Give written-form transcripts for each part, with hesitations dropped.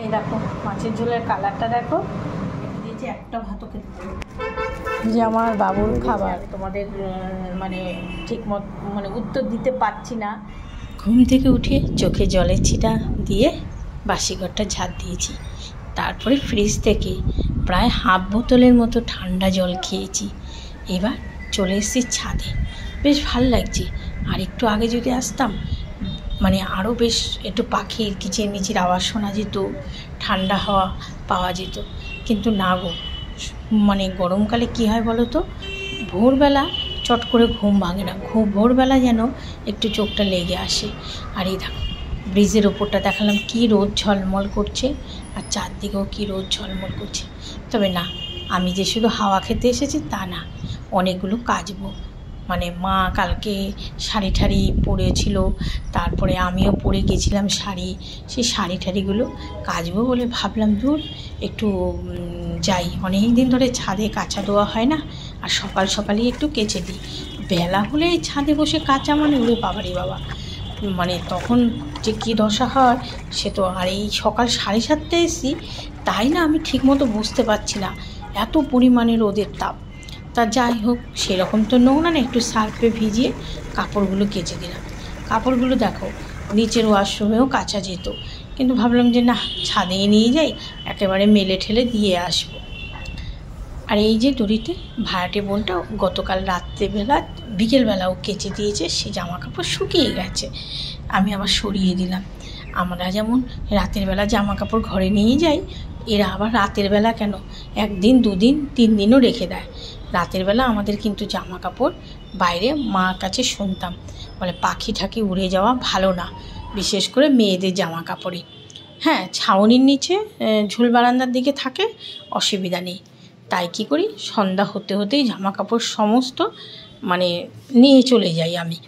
এই দেখো মাছের ঝোলের কালারটা দেখো, দিয়েছি একটা ভাতও খেতে পারো। যে আমার বাবুর খাবার তোমাদের মানে ঠিক মানে উত্তর দিতে পারছি না। ঘুম থেকে উঠে চোখে জলের ছিটা দিয়ে বাসি ঘরটা ঝাড় দিয়েছি, তারপরে ফ্রিজ থেকে প্রায় হাফ বোতলের মতো ঠান্ডা জল খেয়েছি। এবার চলে এসেছি ছাদে, বেশ ভালো লাগছে। আর একটু আগে যদি আসতাম মানে আরও বেশ একটু পাখির কিচিরমিচির আওয়াজ শোনা যেত, ঠান্ডা হাওয়া পাওয়া যেত। কিন্তু না গো, মানে গরমকালে কী হয় বলো তো, ভোরবেলা চট করে ঘুম ভাঙে না, ভোরবেলা যেন একটু চোখটা লেগে আসে। আর এই দেখো ব্রিজের ওপরটা দেখালাম কী রোদ ঝলমল করছে, আর চারদিকেও কী রোদ ঝলমল করছে। তবে না, আমি যে শুধু হাওয়া খেতে এসেছি তা না, অনেকগুলো কাচবো। মানে মা কালকে শাড়ি ঠাড়ি পরেছিল, তারপরে আমিও পরে গেছিলাম শাড়ি, সেই শাড়ি ঠাড়িগুলো কাচবো বলে ভাবলাম দূর একটু যাই, অনেক দিন ধরে ছাদে কাচা দেওয়া হয় না, আর সকাল সকালই একটু কেচে দিই। বেলা হলে ছাদে বসে কাচা মানে ওরে বাবারে বাবা, মানে তখন যে কী দশা হয় সে তো। আর এই সকাল 7:30টায় এসেছি, তাই না আমি ঠিকমতো বুঝতে পারছি না, এত পরিমাণে রোদের তাপ। তা যাই হোক, সেরকম তো নোংরা না, একটু সার্ফে ভিজিয়ে কাপড়গুলো কেচে দিলাম। কাপড়গুলো দেখো নিচের ওয়াশরুমেও কাচা যেত, কিন্তু ভাবলাম যে না, ছাদে নিয়ে যাই, একেবারে মেলে ঠেলে দিয়ে আসবো। আর এই যে দড়িতে ভাড়াটে বোনটা গতকাল রাত্রেবেলা বিকেলবেলাও কেচে দিয়েছে, সে জামা কাপড় শুকিয়ে গেছে, আমি আবার সরিয়ে দিলাম। আমরা যেমন রাতের বেলা জামা কাপড় ঘরে নিয়ে যাই, এরা আবার রাতের বেলা কেন 1 দিন 2 দিন 3 দিনও রেখে দেয়। রাতের বেলা আমাদের কিন্তু জামা কাপড় বাইরে, মার কাছে শুনতাম বলে পাখি ঠাকি উড়ে যাওয়া ভালো না, বিশেষ করে মেয়েদের জামা কাপড়ে। হ্যাঁ, ছাউনির নিচে ঝুল বারান্দার দিকে থাকে, অসুবিধা নেই। তাই কী করি, সন্ধ্যা হতে হতেই জামা কাপড় সমস্ত মানে নিয়ে চলে যাই আমি।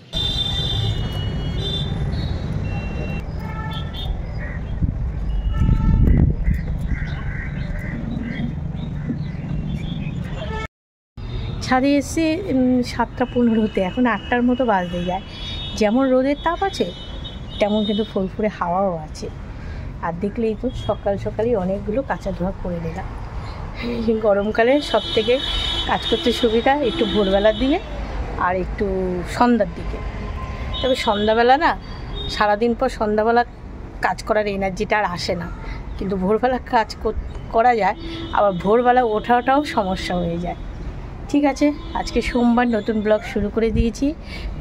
ছাদে এসে 7:15 এখন 8টার মতো বাজতে যায়। যেমন রোদের তাপ আছে, তেমন কিন্তু ফুরফুরে হাওয়াও আছে। আর দেখলেই তো সকাল সকালই অনেকগুলো কাঁচা ধোয়া করে দিলাম। গরমকালে সব থেকে কাজ করতে সুবিধা একটু ভোরবেলার দিকে আর একটু সন্ধ্যার দিকে। তবে সন্ধ্যাবেলা না, সারাদিন পর সন্ধ্যাবেলা কাজ করার এনার্জিটা আর আসে না, কিন্তু ভোরবেলা কাজ করা যায়, আবার ভোরবেলা ওঠাটাও সমস্যা হয়ে যায়। ঠিক আছে, আজকে সোমবার নতুন ব্লগ শুরু করে দিয়েছি,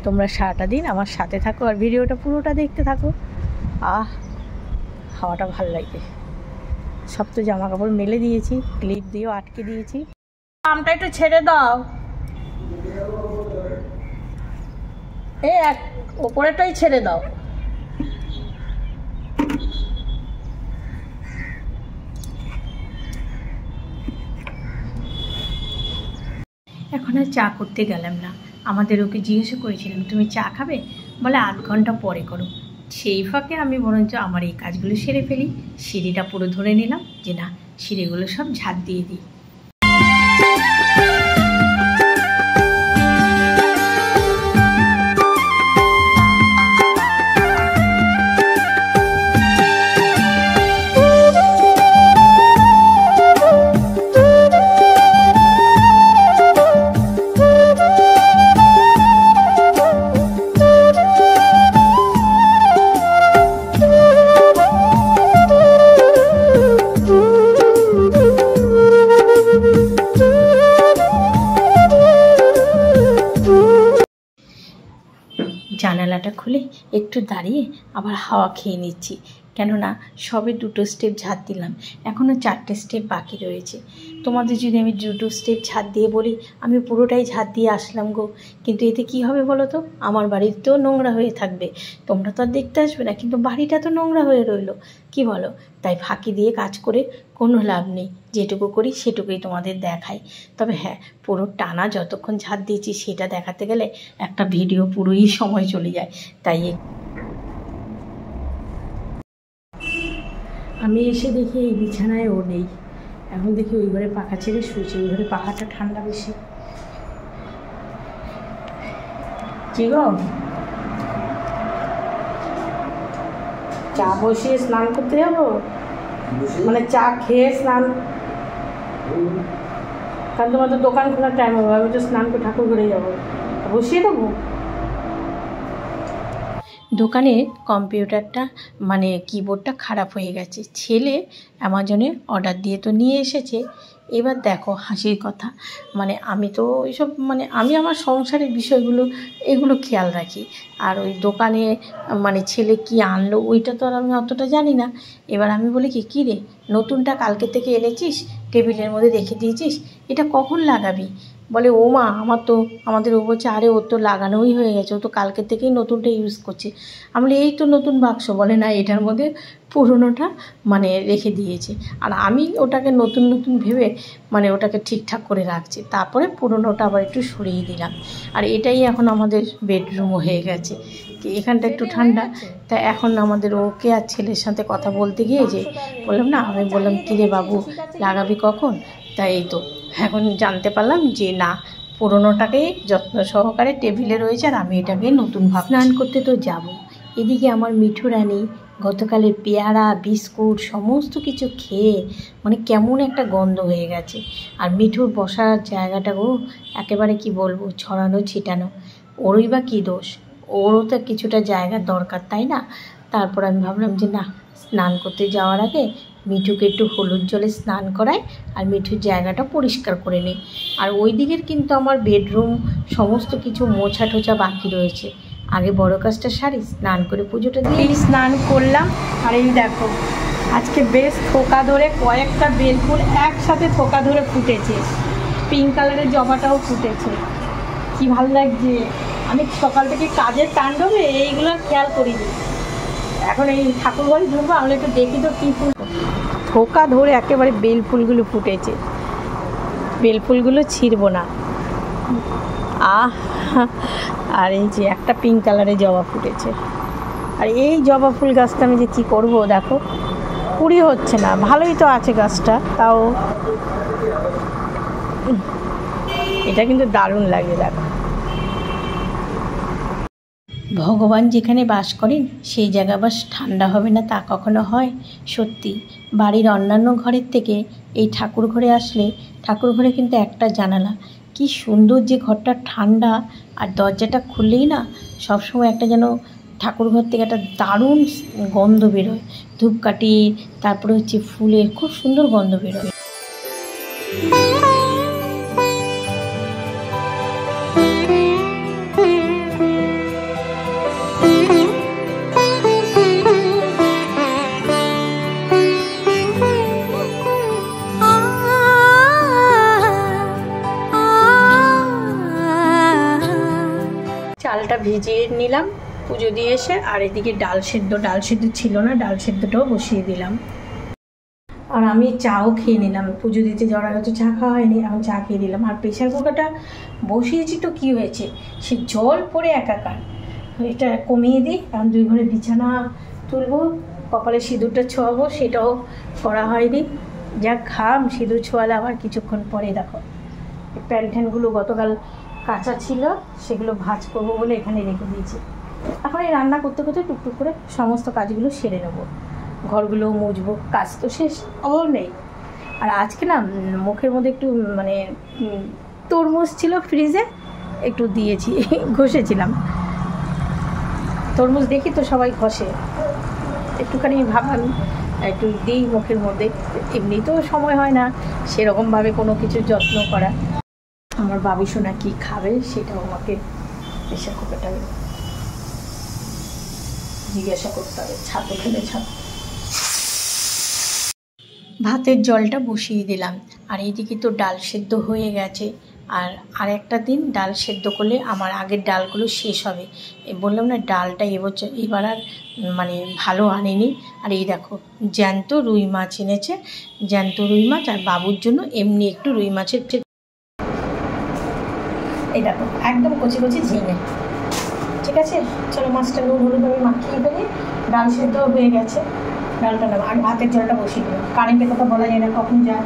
তোমরা সারাটা দিন আমার সাথে থাকো আর ভিডিওটা পুরোটা দেখতে থাকো। হাওয়াটা ভালো লাগে। সব তো জামা কাপড় মেলে দিয়েছি, ক্লিপ দিয়েও আটকে দিয়েছি। আমটা একটু ছেড়ে দাও, ওপরেটাই ছেড়ে দাও। এখন আর চা করতে গেলাম না। আমাদের ওকে জিজ্ঞেস করেছিলাম তুমি চা খাবে, বলে 8 ঘন্টা পরে করো। সেই ফাঁকে আমি বরঞ্চ আমার এই কাজগুলো সেরে ফেলি। সিঁড়িটা পুরো ধরে নিলাম যে না, সিঁড়িগুলো সব ঝাড় দিয়ে দিই। জানালাটা খুলে একটু দাঁড়িয়ে আবার হাওয়া খেয়ে নিচ্ছি, কেননা সবে 2টো স্টেপ ঝাড় দিলাম, এখনও 4টে স্টেপ বাকি রয়েছে। তোমাদের যদি আমি 2টো স্টেপ ঝাড় দিয়ে বলি আমি পুরোটাই ঝাড় দিয়ে আসলাম গো, কিন্তু এতে কি হবে বলো তো, আমার বাড়িতেও নোংরা হয়ে থাকবে, তোমরা তো আর দেখতে আসবে না, কিন্তু বাড়িটা তো নোংরা হয়ে রইলো, কি বলো? তাই ফাঁকি দিয়ে কাজ করে কোনো লাভ নেই, যেটুকু করি সেটুকুই তোমাদের দেখাই। তবে হ্যাঁ, পুরো টানা যতক্ষণ ঝাড় দিয়েছি সেটা দেখাতে গেলে একটা ভিডিও পুরোই সময় চলে যায়। তাই আমি এসে দেখি এই বিছানায় ও নেই, এখন দেখি ওই ঘরে পাখা ছেড়ে শুয়েছে, ওই ঘরে পাখাটা ঠান্ডা বেশি। কি গো, চা বসিয়ে স্নান করতে যাবো? মানে চা খেয়ে স্নান, কারণ তোমার তো দোকান খোলার টাইম হবে, আমি তো স্নান করে ঠাকুর ঘরে যাবো, বসিয়ে দেবো। দোকানে কম্পিউটারটা মানে কিবোর্ডটা খারাপ হয়ে গেছে, ছেলে অ্যামাজনে অর্ডার দিয়ে তো নিয়ে এসেছে। এবার দেখো হাসির কথা, মানে আমি তো এইসব মানে আমি আমার সংসারের বিষয়গুলো এগুলো খেয়াল রাখি, আর ওই দোকানে মানে ছেলে কি আনলো ওইটা তো আর আমি অতটা জানি না। এবার আমি বলি কী রে নতুনটা কালকে থেকে এনেছিস, টেবিলের মধ্যে রেখে দিয়েছিস, এটা কখন লাগাবি? বলে ও মা আমাদের ও বলছে আরে ওর তো লাগানোই হয়ে গেছে, ও তো কালকে থেকেই নতুনটা ইউজ করছে। আমি বলি এই তো নতুন বাক্স। বলে না, এটার মধ্যে পুরোনোটা মানে রেখে দিয়েছে, আর আমি ওটাকে নতুন ভেবে মানে ওটাকে ঠিকঠাক করে রাখছি, তারপরে পুরোনোটা আবার একটু সরিয়ে দিলাম। আর এটাই এখন আমাদের বেডরুম হয়ে গেছে, এখানটা একটু ঠান্ডা, তা এখন আমাদের ওকে আর ছেলের সাথে কথা বলতে গিয়ে যে বললাম না, আমি বললাম কিরে বাবু লাগাবি কখন, তাই এই তো এখন জানতে পারলাম যে না, পুরোনোটাকে যত্ন সহকারে টেবিলে রয়েছে, আর আমি এটাকে নতুন স্নান করতে তো যাব। এদিকে আমার মিঠু রানী গতকালের পেয়ারা বিস্কুট সমস্ত কিছু খেয়ে মানে কেমন একটা গন্ধ হয়ে গেছে। আর মিঠুর বসার জায়গাটাও একেবারে কি বলবো, ছড়ানো ছিটানো। ওরই বা কী দোষ, ওরও তো কিছুটা জায়গার দরকার, তাই না? তারপর আমি ভাবলাম যে না, স্নান করতে যাওয়ার আগে মিঠুকে একটু হলুদ জলে স্নান করাই আর মিঠুর জায়গাটা পরিষ্কার করে নিই। আর ওই দিকের কিন্তু আমার বেডরুম সমস্ত কিছু মোছা টোছা বাকি রয়েছে, আগে বড় কাজটা সারি, স্নান করে পুজোটা দিয়ে স্নান করলাম। আর এই দেখো আজকে বেশ থোকা ধরে কয়েকটা বেলফুল একসাথে থোকা ধরে ফুটেছে, পিঙ্ক কালারের জবাটাও ফুটেছে, কি ভালো লাগছে। আমি সকাল থেকে কাজের তাণ্ডবে এইগুলো খেয়াল করিনি, এখন এই ঠাকুর বাড়ি ঢুকবো, আমরা একটু দেখি তো কী ফুল। থোকা ধরে একেবারে বেলফুলগুলো ফুটেছে, বেলফুলগুলো ছিঁড়বো না। আর এই যে একটা পিঙ্ক কালারের জবা ফুটেছে, আর এই জবা ফুল গাছটা আমি যে কী করবো, দেখো কুড়ি হচ্ছে না, ভালোই তো আছে গাছটা, তাও এটা কিন্তু দারুণ লাগে। দেখো ভগবান যেখানে বাস করেন সেই জায়গা বাস ঠান্ডা হবে না তা কখনো হয়? সত্যি বাড়ির অন্যান্য ঘরের থেকে এই ঠাকুর ঘরে আসলে, ঠাকুর ঘরে কিন্তু একটা জানালা, কি সুন্দর যে ঘরটা ঠান্ডা, আর দরজাটা খুললেই না সবসময় একটা যেন ঠাকুর ঘর থেকে একটা দারুণ গন্ধ বেরোয়, ধূপকাঠি তারপরে হচ্ছে ফুলের খুব সুন্দর গন্ধ বেরোয়। চালটা ভিজিয়ে নিলাম পুজো দিয়ে এসে, আর এদিকে ডাল সেদ্ধ ছিল না, ডাল সেদ্ধটাও বসিয়ে দিলাম। আর আমি চাও খেয়ে নিলাম, পুজো দিতে যাওয়ার আগে তো চা খাওয়া হয়নি, এখন চা খেয়ে দিলাম। আর প্রেশার কুকারটা বসিয়েছি তো কী হয়েছে, সে জল পড়ে একাকার, এটা কমিয়ে দিই। কারণ 2 ঘরে বিছানা তুলবো, কপালে সিঁদুরটা ছোঁয়াবো, সেটাও করা হয়নি। যা ঘাম, সিঁদুর ছোঁয়ালে আবার কিছুক্ষণ পরে দেখো প্যান্ট ট্যান্টগুলো গতকাল কাঁচা ছিল, সেগুলো ভাঁজ করবো বলে এখানে রেখে দিয়েছি। এখন এই রান্না করতে করতে টুকটুক করে সমস্ত কাজগুলো সেরে নেবো, ঘরগুলো মুছবো, কাজ তো শেষ অভাব নেই। আর আজকে না মুখের মধ্যে একটু মানে তরমুজ ছিল ফ্রিজে, একটু দিয়েছি, ঘষেছিলাম। তরমুজ দেখি তো সবাই ঘষে, একটুখানি ভাবলাম একটু দিই মুখের মধ্যে, এমনি তো সময় হয় না সেরকমভাবে কোনো কিছু যত্ন করা। আমার বাবু সোনা কী খাবে সেটাও আমাকে প্রেশার কুকারটা জিজ্ঞাসা করতে হবে, ছাতু খেলে ছাতু। ভাতের জলটা বসিয়ে দিলাম, আর এইদিকে তো ডাল সেদ্ধ হয়ে গেছে। আর একটা দিন ডাল সেদ্ধ করলে আমার আগের ডালগুলো শেষ হবে। বললাম না ডালটা এবার আর মানে ভালো আনেনি। আর এই দেখো জ্যান্ত রুই মাছ এনেছে, জ্যান্ত রুই মাছ, আর বাবুর জন্য এমনি একটু রুই মাছের, এই দেখো একদম কচি কচি ঝিঙে। ঠিক আছে, চলো মাছটা নুন হলুদ আমি মাখিয়ে ফেলি। ডাল সেদ্ধ হয়ে গেছে, ডালটা নেবো, আর ভাতের জলটা বসিয়ে দিলাম। কারেন্টের কথা বলা যায় না কখন যায়।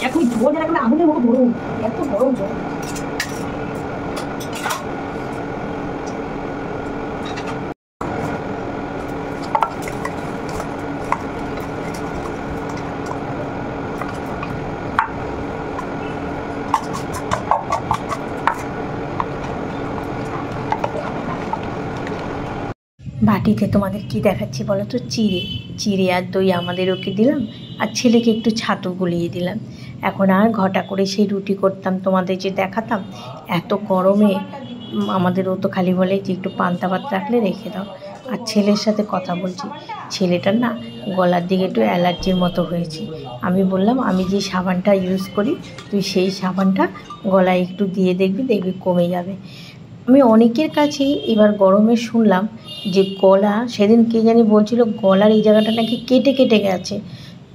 এখন জল এখন আগুনের মতো গরম, এত গরম জল। রুটিতে তোমাদের কি দেখাচ্ছি বলো তো, চিড়ে আর দই আমাদের ওকে দিলাম, আর ছেলেকে একটু ছাতু গুলিয়ে দিলাম। এখন আর ঘটা করে সেই রুটি করতাম তোমাদের যে দেখাতাম, এত গরমে আমাদের ও তো খালি বলে যে একটু পান্তা ভাত রাখলে রেখে দাও। আর ছেলের সাথে কথা বলছি, ছেলেটার না গলার দিকে একটু অ্যালার্জির মতো হয়েছে। আমি বললাম আমি যে সাবানটা ইউজ করি তুই সেই সাবানটা গলায় একটু দিয়ে দেখবি কমে যাবে। আমি অনেকের কাছেই এবার গরমে শুনলাম যে গলা, সেদিন কে জানি বলছিল গলার এই জায়গাটা নাকি কেটে কেটে গেছে।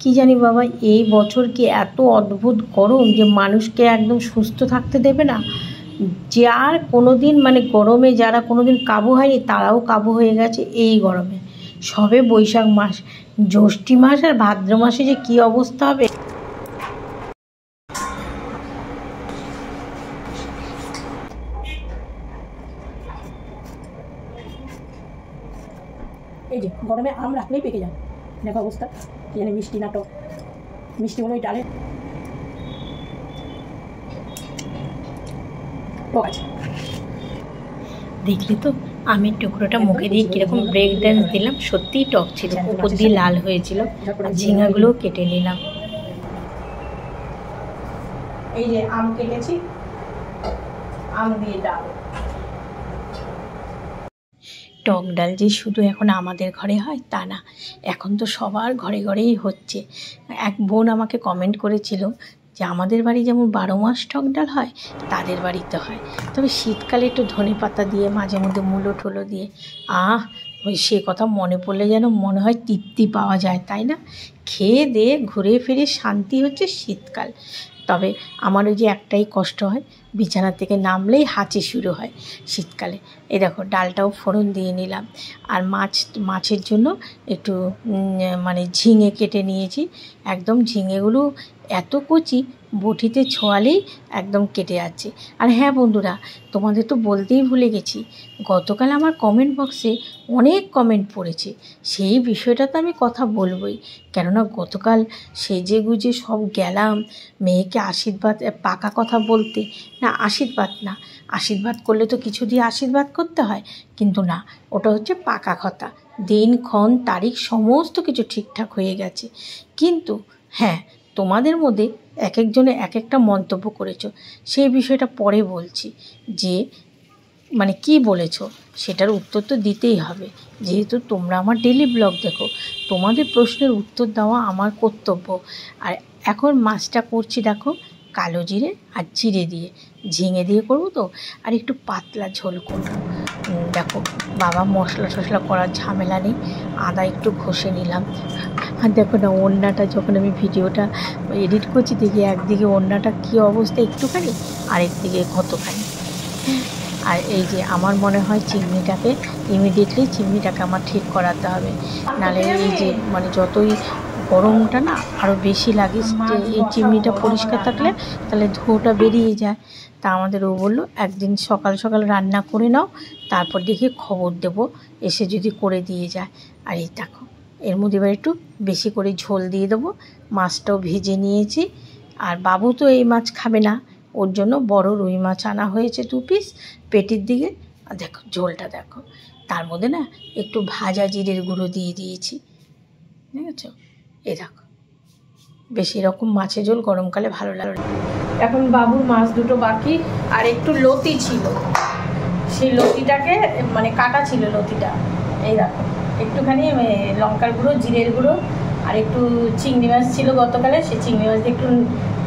কি জানি বাবা, এই বছর কি এত অদ্ভুত গরম যে মানুষকে একদম সুস্থ থাকতে দেবে না। যার কোনো দিন মানে গরমে যারা কোনো দিন কাবু হয়নি তারাও কাবু হয়ে গেছে এই গরমে। সবে বৈশাখ মাস, জ্যৈষ্ঠী মাস আর ভাদ্র মাসে যে কী অবস্থা হবে। এই যে গরমে আম রাখলেই পেকে যায়, দেখো অবস্থা কি জানি, মিষ্টি নাটক, মিষ্টি হলো ওই ডালে আছে। দেখলে তো আমের টুকরোটা মুখে দিয়ে কীরকম ব্রেক ড্যান্স দিলাম, সত্যিই টক ছিল, উপর দিয়ে লাল হয়েছিল। আর ঝিঙাগুলোও কেটে নিলাম। এই যে আম কেটেছি, আম দিয়ে ডাল। টক ডাল যে শুধু এখন আমাদের ঘরে হয় তা না, এখন তো সবার ঘরে ঘরেই হচ্ছে। এক বোন আমাকে কমেন্ট করেছিল যে আমাদের বাড়ি যেমন 12 মাস টক ডাল হয় তাদের বাড়িতে হয়, তবে শীতকালে একটু ধনে পাতা দিয়ে মাঝে মধ্যে মূলো ঠুলো দিয়ে ওই সে কথা মনে পড়লে যেন মনে হয় তৃপ্তি পাওয়া যায়, তাই না? খেয়ে দিয়ে ঘুরে ফিরে শান্তি হচ্ছে শীতকাল। তবে আমার ওই যে একটাই কষ্ট হয়, বিছানা থেকে নামলেই হাঁচি শুরু হয় শীতকালে। এই দেখো ডালটাও ফোড়ন দিয়ে নিলাম। আর মাছের জন্য একটু মানে ঝিঙে কেটে নিয়েছি। একদম ঝিঙেগুলো এত কচি, বটিতে ছোঁয়ালেই একদম কেটে যাচ্ছে। আর হ্যাঁ বন্ধুরা, তোমাদের তো বলতেই ভুলে গেছি, গতকাল আমার কমেন্ট বক্সে অনেক কমেন্ট পড়েছে, সেই বিষয়টা তো আমি কথা বলবই। কেননা গতকাল সেজে গুজে সব গেলাম মেয়েকে আশীর্বাদ, পাকা কথা বলতে। না আশীর্বাদ করলে তো কিছু দিয়ে আশীর্বাদ করতে হয়, কিন্তু না, ওটা হচ্ছে পাকা কথা। দিনক্ষণ তারিখ সমস্ত কিছু ঠিকঠাক হয়ে গেছে। কিন্তু হ্যাঁ, তোমাদের মধ্যে এক একজনে এক একটা মন্তব্য করেছো, সেই বিষয়টা পরে বলছি। যে মানে কি বলেছো সেটার উত্তর তো দিতেই হবে, যেহেতু তোমরা আমার ডেলি ব্লগ দেখো। তোমাদের প্রশ্নের উত্তর দেওয়া আমার কর্তব্য। আর এখন মাছটা করছি দেখো, কালো জিরে আর জিরে দিয়ে, ঝিঙে দিয়ে করবো তো, আর একটু পাতলা ঝোল করবো। দেখো বাবা মশলা টশলা করার ঝামেলা নেই, আদা একটু ঘষে নিলাম। আর দেখো না ওড়নাটা, যখন আমি ভিডিওটা এডিট করছি দেখি একদিকে ওড়নাটা কী অবস্থা একটুখানি, আরেকদিকে কতখানি। আর এই যে আমার মনে হয় চিমনিটাকে চিমনিটাকে আমার ঠিক করাতে হবে, নাহলে এই যে মানে যতই গরমটা না আরও বেশি লাগে। এই চিমনিটা পরিষ্কার থাকলে তাহলে ধোঁয়াটা বেরিয়ে যায়। তা আমাদের ও বললো একদিন সকাল সকাল রান্না করে নাও, তারপর দেখি খবর দেবো, এসে যদি করে দিয়ে যায়। আর এই দেখো এর মধ্যে এবার একটু বেশি করে ঝোল দিয়ে দেবো। মাছটাও ভেজে নিয়েছি, আর বাবু তো এই মাছ খাবে না, ওর জন্য বড় রুই মাছ আনা হয়েছে 2 পিস পেটির দিকে। আর দেখো ঝোলটা দেখো, তার মধ্যে না একটু ভাজা জিরের গুঁড়ো দিয়ে দিয়েছি, বুঝেছো? এই দেখো বেশি রকম মাছের ঝোল গরমকালে ভালো লাগে। এখন বাবুর মাছ দুটো বাকি, আর একটু লতি ছিল, সেই লতিটাকে মানে কাটা ছিল লতিটা। এই দেখো একটুখানি লঙ্কার গুঁড়ো, জিরের গুঁড়ো, আর একটু চিংড়ি মাছ ছিল গতকালে, সেই চিংড়ি মাছ দিয়ে একটু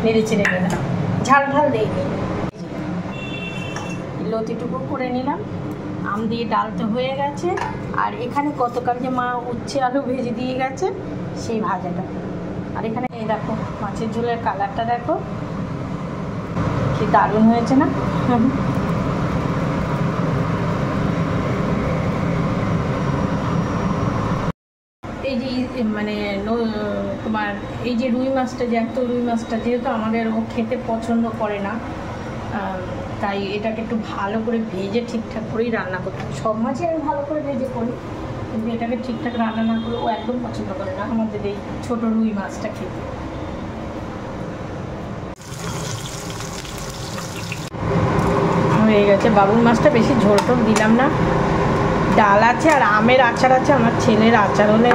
নেড়ে চেড়ে নিলাম, ঝাল দিই। লতিটুকু করে নিলাম। আম দিয়ে ডাল তো হয়ে গেছে, আর এখানে গতকাল যে মা উচ্ছে আলু ভেজে দিয়ে গেছে সেই ভাজাটা। আর এখানে এই দেখো মাছের ঝোলের কালারটা দেখো কি দারুণ হয়েছে না? এই যে মানে তোমার এই যে রুই মাছটা, রুই মাছটা যেহেতু আমাদের ও খেতে পছন্দ করে না, তাই এটাকে একটু ভালো করে ভেজে ঠিকঠাক করেই রান্না করতে হবে। সব মাছই আমি ভালো করে ভেজে করি, কিন্তু এটাকে ঠিকঠাক রান্না না করে ও একদম পছন্দ করে না আমাদের এই ছোটো রুই মাছটা খেতে। হয়ে গেছে বাবুর মাছটা, বেশি ঝোল টোল দিলাম না, ডাল আছে আর আমের আচার আছে। আমার ছেলের আচার হলে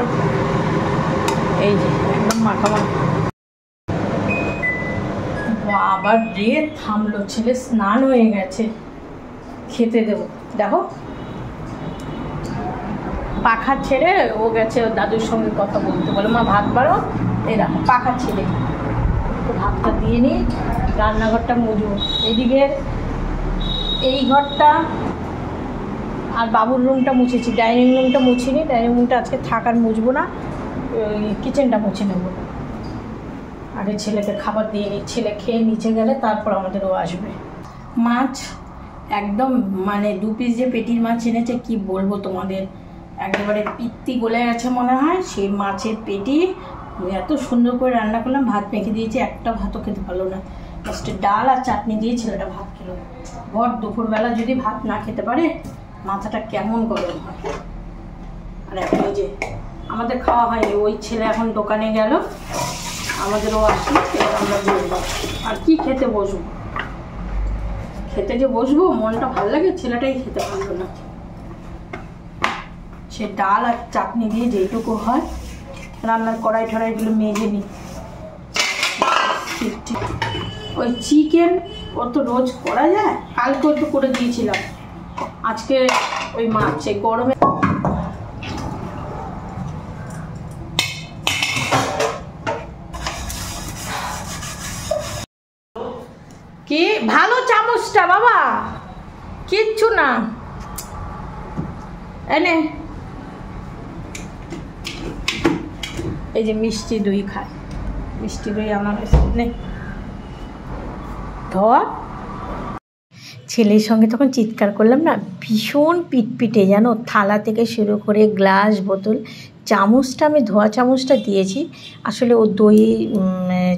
এই যে একদম মাখামাখি। আবার রে থামলো, ছেলে স্নান হয়ে গেছে, খেতে দেবো। দেখো পাখা ছেড়ে ও গেছে ওর দাদুর সঙ্গে কথা বলতে, বলো মা ভাত বাড়ো। এই দেখো পাখা ছেড়ে ভাতটা দিয়ে নিই, রান্নাঘরটা মুছবো। এদিকে এই ঘরটা আর বাবুর রুমটা মুছেছি, ডাইনিং রুমটা মুছিনি। ডাইনিং রুমটা আজকে থাকার মুছবো না, কিচেনটা মুছে নেবো। আগে ছেলেকে খাবার দিয়ে নিই, ছেলে খেয়ে নিচে গেলে তারপর আমাদেরও আসবে। মাছ একদম মানে 2 পিস যে পেটির মাছ এনেছে কি বলবো তোমাদের, একেবারে পিত্তি গলে গেছে মনে হয়। সেই মাছের পেটি এত সুন্দর করে রান্না করলাম, ভাত মেখে দিয়েছি, একটা ভাতও খেতে পারলো না। লাস্টে ডাল আর চাটনি দিয়ে ছেলেটা ভাত খেলো। ভর দুপুরবেলা যদি ভাত না খেতে পারে মাথাটা কেমন গরম হয়। আর এখন ওই যে আমাদের খাওয়া হয়নি, ওই ছেলে এখন দোকানে গেল, আমাদেরও আসলো, আমরা বসবো। আর কি খেতে বসবো, খেতে যে বসবো মনটা ভালো লাগে, ছেলেটাই খেতে পারলো না। সে ডাল আর চাটনি দিয়ে যেটুকু হয়, রান্নার কড়াই ঠড়াইগুলো মেজে নিই। ওই চিকেন ও তো রোজ করা যায়, কালকে একটু করে দিয়েছিলাম, আজকে ওই মাছ গরমে। কি ভালো চামচটা বাবা, কিচ্ছু না এনে। এই যে মিষ্টি দই খায়, মিষ্টি দই আমার নেই। ধর ছেলের সঙ্গে তখন চিৎকার করলাম না, ভীষণ পিটপিটে জানো, থালা থেকে শুরু করে গ্লাস বোতল। চামচটা আমি ধোয়া চামচটা দিয়েছি, আসলে ও দই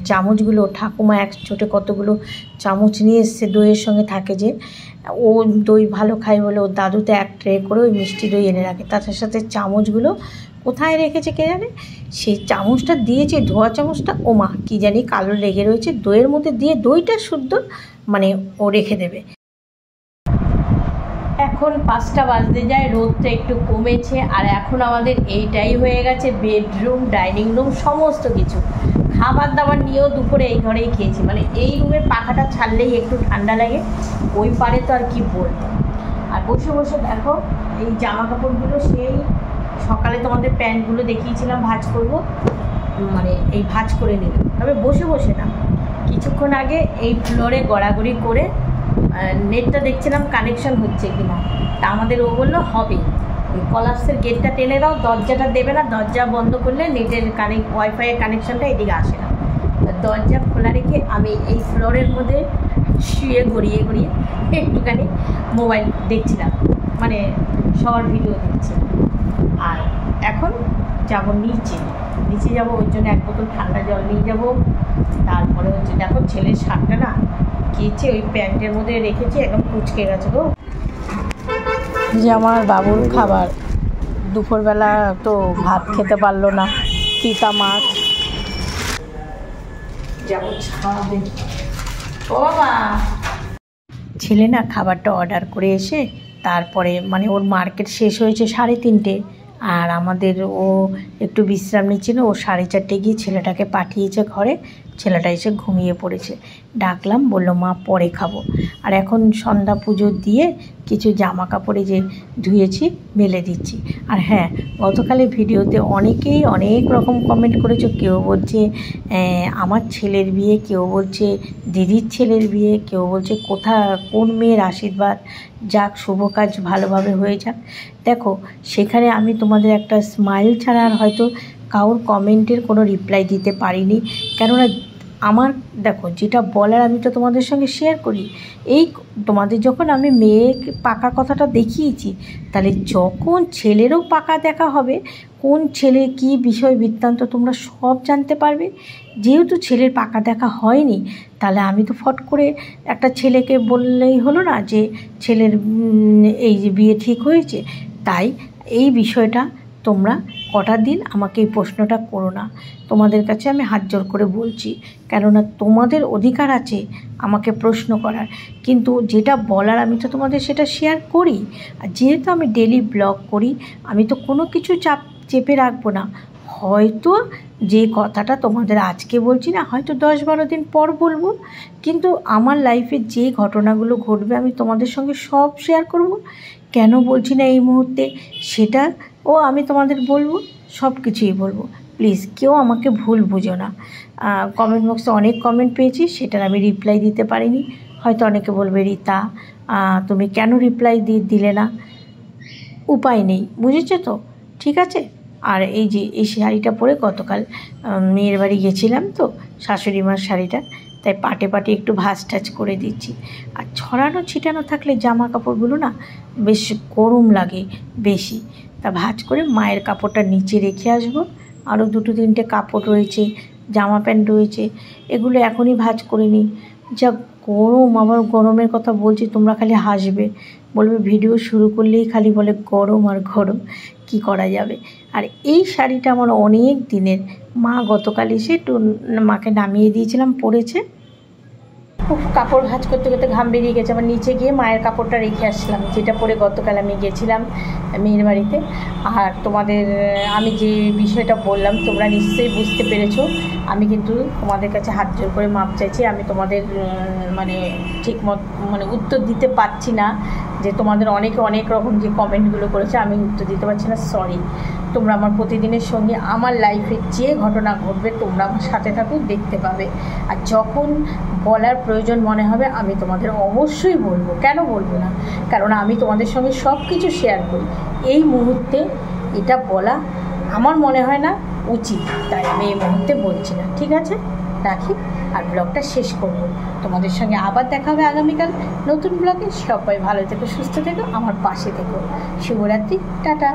চামচগুলো ঠাকুমা এক চোটে কতগুলো চামচ নিয়ে এসছে, দইয়ের সঙ্গে থাকে যে, ও দই ভালো খায় বলে ওর দাদুতে এক ট্রে করে ওই মিষ্টি দই এনে রাখে, তার সাথে চামচগুলো কোথায় রেখেছে কে জানে, সেই চামচটা দিয়েছে, ধোয়া চামচটা ও মা কী জানি কালো লেগে রয়েছে, দইয়ের মধ্যে দিয়ে দইটা শুদ্ধ মানে ও রেখে দেবে। এখন 5টা বাজতে যায়, রোদটা একটু কমেছে, আর এখন আমাদের এইটাই হয়ে গেছে বেডরুম, ডাইনিং রুম, সমস্ত কিছু। খাবার দাবার নিয়েও দুপুরে এই ঘরেই খেয়েছি, মানে এই রুমের পাখাটা ছাড়লেই একটু ঠান্ডা লাগে, ওই পারে তো আর কি বলবো। আর বসে বসে দেখো এই জামা কাপড়গুলো, সেই সকালে তোমাদের প্যান্টগুলো দেখিয়েছিলাম ভাঁজ করবো, মানে এই ভাঁজ করে নিলাম, তবে বসে বসে না, কিছুক্ষণ আগে এই ফ্লোরে গড়াগড়ি করে নেটটা দেখছিলাম কানেকশন হচ্ছে কি না। তা আমাদের ও বললো হবে, ওই কলাপসের গেটটা টেনে দাও, দরজাটা দেবে না, দরজা বন্ধ করলে নেটের ওয়াইফাইয়ের কানেকশানটা এদিকে আসে না। দরজা খোলা রেখে আমি এই ফ্লোরের মধ্যে শুয়ে গড়িয়ে গড়িয়ে একটুখানি মোবাইল দেখছিলাম, মানে সবার ভিডিও দেখছিলাম। আর এখন যাব নিচে যাব, ওই জন্য 1 বোতল ঠান্ডা জল নিয়ে যাব। তারপরে হচ্ছে দেখো ছেলের শার্টটা না কেচে ওই প্যান্টের মধ্যে রেখেছি, একদম কুচকে গেছে গো। যে আমার বাবুর খাবার, দুপুরবেলা তো ভাত খেতে পারলো না, তিতা মাছ যাবো ছাড়াবে। ও বাবা, ছেলে না খাবারটা অর্ডার করে এসে তারপরে মানে ওর মার্কেট শেষ হয়েছে 3:30, আর আমাদের ও একটু বিশ্রাম নিচ্ছিল, ও 4:30 গিয়ে ছেলেটাকে পাঠিয়েছে ঘরে, ছেলেটা এসে ঘুমিয়ে পড়েছে। ডাকলাম, বললো মা পরে খাবো। আর এখন সন্ধ্যা পুজো দিয়ে কিছু জামা কাপড়ে যে ধুয়েছি মেলে দিচ্ছি। আর হ্যাঁ, গতকালের ভিডিওতে অনেকেই অনেক রকম কমেন্ট করেছো, কেউ বলছে আমার ছেলের বিয়ে, কেউ বলছে দিদির ছেলের বিয়ে, কেউ বলছে কোন মেয়ের আশীর্বাদ, যাক শুভ কাজ ভালোভাবে হয়ে যাক। দেখো সেখানে আমি তোমাদের একটা স্মাইল ছাড়া আর হয়তো কারোর কমেন্টের কোনো রিপ্লাই দিতে পারিনি, কেননা আমার দেখো যেটা বলার আমি তো তোমাদের সঙ্গে শেয়ার করি। এই তোমাদের যখন আমি মেয়ে পাকা কথাটা দেখিয়েছি, তাহলে যখন ছেলেরও পাকা দেখা হবে, কোন ছেলে কি বিষয় বৃত্তান্ত তোমরা সব জানতে পারবে। যেহেতু ছেলের পাকা দেখা হয়নি, তাহলে আমি তো ফট করে একটা ছেলেকে বললেই হলো না যে ছেলের এই যে বিয়ে ঠিক হয়েছে। তাই এই বিষয়টা তোমরা কটা দিন আমাকে এই প্রশ্নটা করো না। তোমাদের কাছে আমি হাত জোর করে বলছি, কেননা তোমাদের অধিকার আছে আমাকে প্রশ্ন করার, কিন্তু যেটা বলার আমি তো তোমাদের সেটা শেয়ার করি। আর যেহেতু আমি ডেলি ব্লগ করি, আমি তো কোনো কিছু চেপে রাখবো না। হয়তো যে কথাটা তোমাদের আজকে বলছি না, হয়তো 10-12 দিন পর বলবো, কিন্তু আমার লাইফে যে ঘটনাগুলো ঘটবে আমি তোমাদের সঙ্গে সব শেয়ার করব। কেন বলছি না এই মুহূর্তে সেটাও আমি তোমাদের বলবো, সব কিছুই বলবো। প্লিজ কেউ আমাকে ভুল বুঝো না। কমেন্ট বক্সে অনেক কমেন্ট পেয়েছি, সেটার আমি রিপ্লাই দিতে পারিনি। হয়তো অনেকে বলবে, রীতা তুমি কেন রিপ্লাই দিলে না? উপায় নেই, বুঝেছো তো? ঠিক আছে। আর এই যে এই শাড়িটা পরে গতকাল মেয়ের বাড়ি গেছিলাম তো, শাশুড়ি মার শাড়িটা, তাই পাটে পাটে একটু ভাঁজ টাজ করে দিচ্ছি। আর ছড়ানো ছিটানো থাকলে জামা কাপড়গুলো না বেশ গরম লাগে বেশি, তা ভাঁজ করে মায়ের কাপড়টা নিচে রেখে আসবো। আরও 2-3টে কাপড় রয়েছে, জামা প্যান্ট রয়েছে, এগুলো এখনই ভাঁজ করে নিই। যা গরম, আবার গরমের কথা বলছি তোমরা খালি হাসবে, বলবে ভিডিও শুরু করলেই খালি বলে গরম আর গরম, কি করা যাবে। আর এই শাড়িটা আমার অনেক দিনের, মা গতকাল এসে একটু মাকে নামিয়ে দিয়েছিলাম, পরেছে। কাপড় ভাঁজ করতে করতে ঘাম বেরিয়ে গেছে, আমার নিচে গিয়ে মায়ের কাপড়টা রেখে আসলাম, যেটা পরে গতকাল আমি গেছিলাম মেয়ের বাড়িতে। আর তোমাদের আমি যে বিষয়টা বললাম তোমরা নিশ্চয়ই বুঝতে পেরেছো। আমি কিন্তু তোমাদের কাছে হাত জোর করে মাপ চাইছি, আমি তোমাদের মানে মানে উত্তর দিতে পারছি না, যে তোমাদের অনেকে অনেক রকম যে কমেন্টগুলো করেছে আমি উত্তর দিতে পারছি না, সরি। তোমরা আমার প্রতিদিনের সঙ্গে আমার লাইফে যে ঘটনা ঘটবে তোমরা আমার সাথে থাকো, দেখতে পাবে। আর যখন বলার প্রয়োজন মনে হবে আমি তোমাদের অবশ্যই বলবো, কেন বলবো না? কারণ আমি তোমাদের সঙ্গে সব কিছু শেয়ার করি। এই মুহূর্তে এটা বলা আমার মনে হয় না উচিত, তাই আমি এই মুহূর্তে বলছি না। ঠিক আছে, রাখি আর ব্লগটা শেষ করব। তোমাদের সঙ্গে আবার দেখা হবে আগামীকাল নতুন ব্লগে। সবাই ভালো থেকো, সুস্থ থেকো, আমার পাশে থেকো। শুভরাত্রি, টাটা।